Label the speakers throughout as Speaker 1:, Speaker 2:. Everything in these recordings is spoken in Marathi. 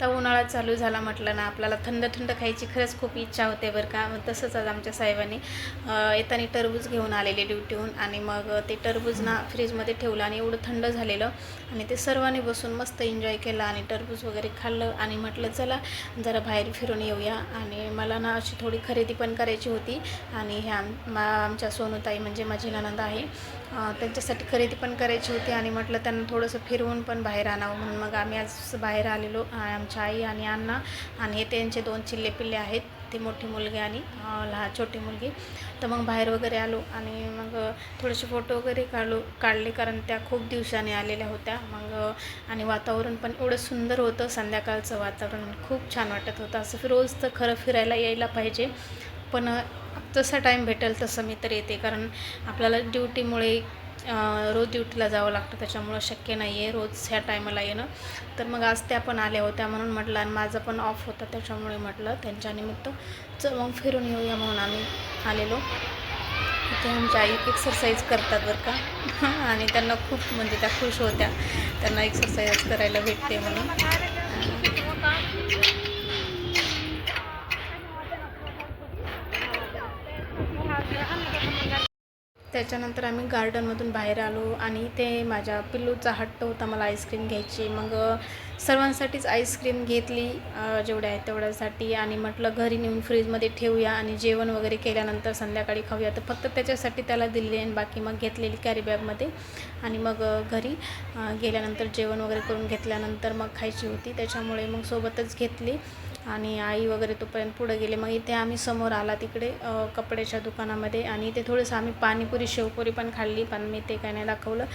Speaker 1: तर उन्हाळा चालू झाला म्हटलं ना, आपल्याला थंड थंड खायची खरंच खूप इच्छा होते बरं का. मग तसंच आज आमच्या साहेबांनी येताना टरबूज घेऊन आलेले ड्युटीहून आणि मग ते टरबूज ना फ्रीजमध्ये ठेवलं आणि एवढं थंड झालेलं आणि ते सर्वांनी बसून मस्त एन्जॉय केला आणि टरबूज वगैरे खाल्लं आणि म्हटलं चला जरा बाहेर फिरून येऊया. आणि मला ना अशी थोडी खरेदी पण करायची होती आणि ह्या आमच्या सोनूताई म्हणजे माझी नणंद आहे, त्यांच्यासाठी खरेदी पण करायची होती आणि म्हटलं त्यांना थोडंसं फिरवून पण बाहेर आणावं म्हणून मग आम्ही आज बाहेर आलेलो. आमच्या आई आणि अण्णा आणि हे त्यांचे 2 चिल्ले पिल्ले आहेत, ती मोठी मुलगी आणि लहान छोटी मुलगी. तर मग बाहेर वगैरे आलो आणि मग थोडेसे फोटो वगैरे काढले कारण त्या खूप दिवसांनी आलेल्या होत्या. मग आणि वातावरण पण एवढं सुंदर होतं, संध्याकाळचं वातावरण खूप छान वाटत होतं. असं रोज तर खरं फिरायला यायला पाहिजे, पण जसा टाईम भेटेल तसं मी तर येते कारण आपल्याला ड्युटीमुळे रोज ड्युटीला जावं लागतं, त्याच्यामुळं शक्य नाही आहे रोज ह्या टायमाला येणं. तर मग आज त्या पण आल्या होत्या म्हणून म्हटलं आणि माझा पण ऑफ होता त्याच्यामुळे म्हटलं त्यांच्यानिमित्त मग फिरून येऊया म्हणून आम्ही आलेलो. इथे आमच्या आई एक्सरसाइज करतात बरं का आणि त्यांना खूप म्हणजे त्या खुश होत्या, त्यांना एक्सरसाइज करायला भेटते म्हणून. त्याच्यानंतर आम्ही गार्डनमधून बाहेर आलो आणि ते माझ्या पिल्लूचा हट्ट होता मला आईस्क्रीम घ्यायची. मग सर्वांसाठीच आईस्क्रीम घेतली, जेवढ्या आहेत तेवढ्यासाठी आणि म्हटलं घरी नेऊन फ्रीजमध्ये ठेवूया आणि जेवण वगैरे केल्यानंतर संध्याकाळी खाऊया. तर फक्त त्याच्यासाठी त्याला दिली आणि बाकी मग घेतलेली कॅरी बॅगमध्ये आणि मग घरी गेल्यानंतर जेवण वगैरे करून घेतल्यानंतर मग खायची होती, त्याच्यामुळे मग सोबतच घेतली आणि आई वगैरे तोपर्यंत पुढे गेले. मग इथे आम्ही समोर आला तिकडे कपड्याच्या दुकानामध्ये आणि इथे थोडंसं आम्ही पाणीपुरी शेवपुरी पण खाल्ली, पण मी ते काय नाही दाखवलं.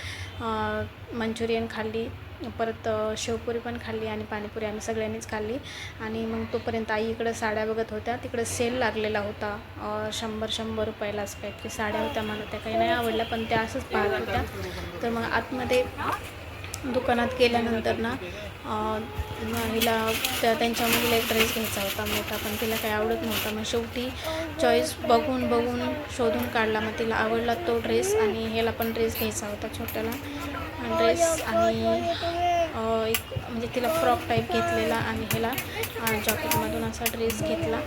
Speaker 1: मंचुरियन खाल्ली, परत शेवपुरी पण खाल्ली आणि पाणीपुरी आम्ही सगळ्यांनीच खाल्ली. आणि मग तोपर्यंत आई इकडं साड्या बघत होत्या, तिकडं सेल लागलेला होता 100 रुपयालाच काहीतरी साड्या होत्या. मला त्या काही नाही आवडल्या पण त्या असंच पाहत होत्या. तर मग आतमध्ये दुकानात गेल्यानंतर ना हिला त्यांच्या मुलीला एक ड्रेस घ्यायचा होता मोठा, पण तिला काही आवडत नव्हता. मग शेवटी चॉईस बघून शोधून काढला, मग तिला आवडला तो ड्रेस आणि ह्याला पण ड्रेस घ्यायचा होता छोट्याला ड्रेस आणि एक म्हणजे तिला फ्रॉक टाईप घेतलेला आणि ह्याला जॉकेटमधून असा ड्रेस घेतला.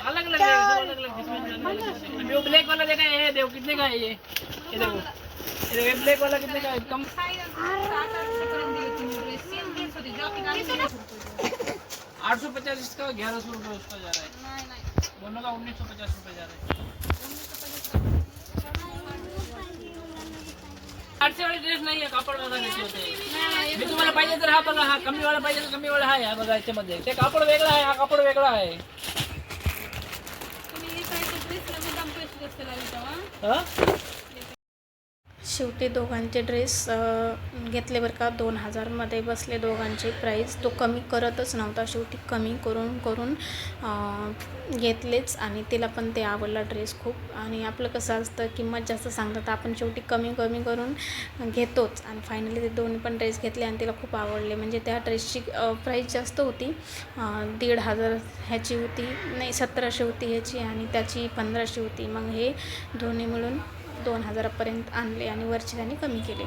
Speaker 2: अलग अलग ब्लैक वाला देखा है, देखो कितने का है ये देखो ब्लैक वाला कितने का है, कम 850 इसका, 1100 रुपये उसका जा रहा है, दोनों का 1950 रुपये जा रहा है. 800 वाली ड्रेस नाही आहे, कापड बघा कसे होते. मी तुम्हाला पाहिजे तर हा बघा, हा कमी वाला पाहिजे तर कमी वाला आहे बघा, याच्यामध्ये ते कापड वेगळा आहे, हा कापड वेगळा आहे.
Speaker 1: शेवटी दोघांचे ड्रेस घेतले बरं का. 2000मध्ये बसले दोघांची प्राईस. तो कमी करतच नव्हता, शेवटी कमी करून घेतलेच आणि तिला पण ते आवडला ड्रेस खूप. आणि आपलं कसं असतं किंमत जास्त सांगतात, आपण शेवटी कमी करून घेतोच आणि फायनली ते दोन्ही पण ड्रेस घेतले आणि तिला खूप आवडले. म्हणजे त्या ड्रेसची प्राईस जास्त होती, 1500 ह्याची होती, नाही 1700 होती ह्याची आणि त्याची 1500 होती. मग हे दोन्ही मिळून 2000पर्यंत आणले आणि वरचे त्यांनी कमी केले.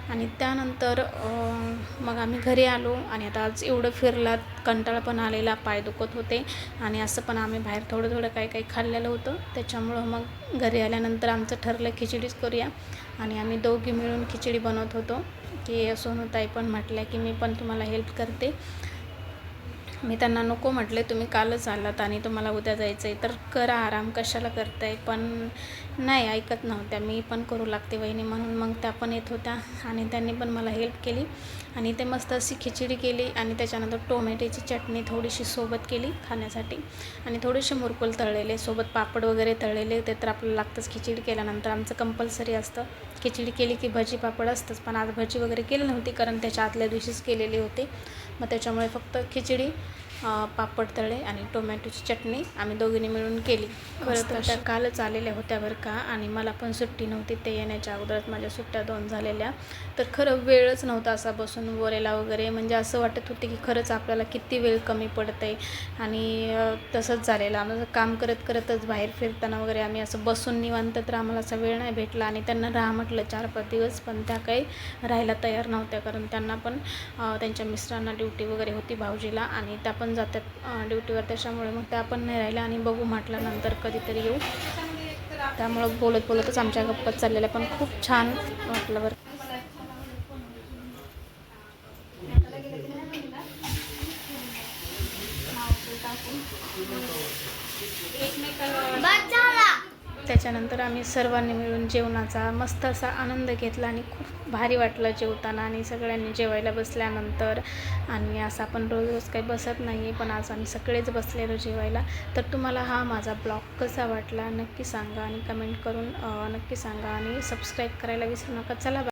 Speaker 1: आणि त्यानंतर मग आम्ही घरी आलो आणि आता आज एवढं फिरलात, कंटाळा पण आलेला, पाय दुखत होते आणि असं पण आम्ही बाहेर थोडं काही खाल्लेलं होतं, त्याच्यामुळं मग घरी आल्यानंतर आमचं ठरलं खिचडीच करूया आणि आम्ही दोघी मिळून खिचडी बनवत होतो. की सोनूताई पण म्हटल्या की मी पण तुम्हाला हेल्प करते. मी त्यांना नको म्हटले, तुम्ही कालच आलात आणि तुम्हाला उद्या जायचं आहे तर करा आराम, कशाला करताय, पण नाही ऐकत नव्हत्या. मी पण करू लागते वहिनी म्हणून मग त्या पण येत होत्या आणि त्यांनी पण मला हेल्प केली आणि ते मस्त अशी खिचडी केली आणि त्याच्यानंतर टोमॅटोची चटणी थोडीशी सोबत केली खाण्यासाठी आणि थोडेसे मुरकुल तळलेले, सोबत पापड वगैरे तळलेले. ते तर आपल्याला लागतंच खिचडी केल्यानंतर, आमचं कंपल्सरी असतं. खिचडी केली की भजी पापड असतंच, पण आज भजी वगैरे केली नव्हती कारण त्याच्या आदल्या दिवशीच केलेली होती. मग त्याच्यामुळे फक्त खिचडी पापड तळे आणि टोमॅटोची चटणी आम्ही दोघींनी मिळून केली. खरं तर त्या कालच आलेल्या होत्या बरं का, आणि मला पण सुट्टी नव्हती. ते येण्याच्या अगोदरच माझ्या सुट्ट्या 2 झालेल्या. तर खरं वेळच नव्हता असा बसून बोलायला वगैरे, म्हणजे असं वाटत होते की खरंच आपल्याला किती वेळ कमी पडतं आहे. आणि तसंच झालेलं. आम्हाला काम करत करतच बाहेर फिरताना वगैरे आम्ही असं बसून निवांत, तर आम्हाला असा वेळ नाही भेटला. आणि त्यांना राहा म्हटलं 4-5 दिवस, पण त्या काही राहायला तयार नव्हत्या, कारण त्यांना पण त्यांच्या मिस्टरांना ड्युटी वगैरे होती भाऊजीला, आणि त्या पण जातात ड्युटीवर. त्याच्यामुळे मग त्या पण नाही राहिल्या, आणि बघू म्हटलं नंतर कधीतरी येऊ. त्यामुळं बोलत बोलतच आमच्या गप्पा चाललेल्या, पण खूप छान वाटलं बरं. त्याच्यानंतर आम्ही सर्वांनी मिळून जेवणाचा मस्त असा आनंद घेतला, आणि खूप भारी वाटलं जेवताना आणि सगळ्यांनी जेवायला बसल्यानंतर. आणि असं आपण रोज रोज काही बसत नाही आहे, पण आज आम्ही सगळेच बसलेलो जेवायला. तर तुम्हाला हा माझा ब्लॉग कसा वाटला नक्की सांगा, आणि कमेंट करून नक्की सांगा, आणि सबस्क्राईब करायला विसरू नका. चला.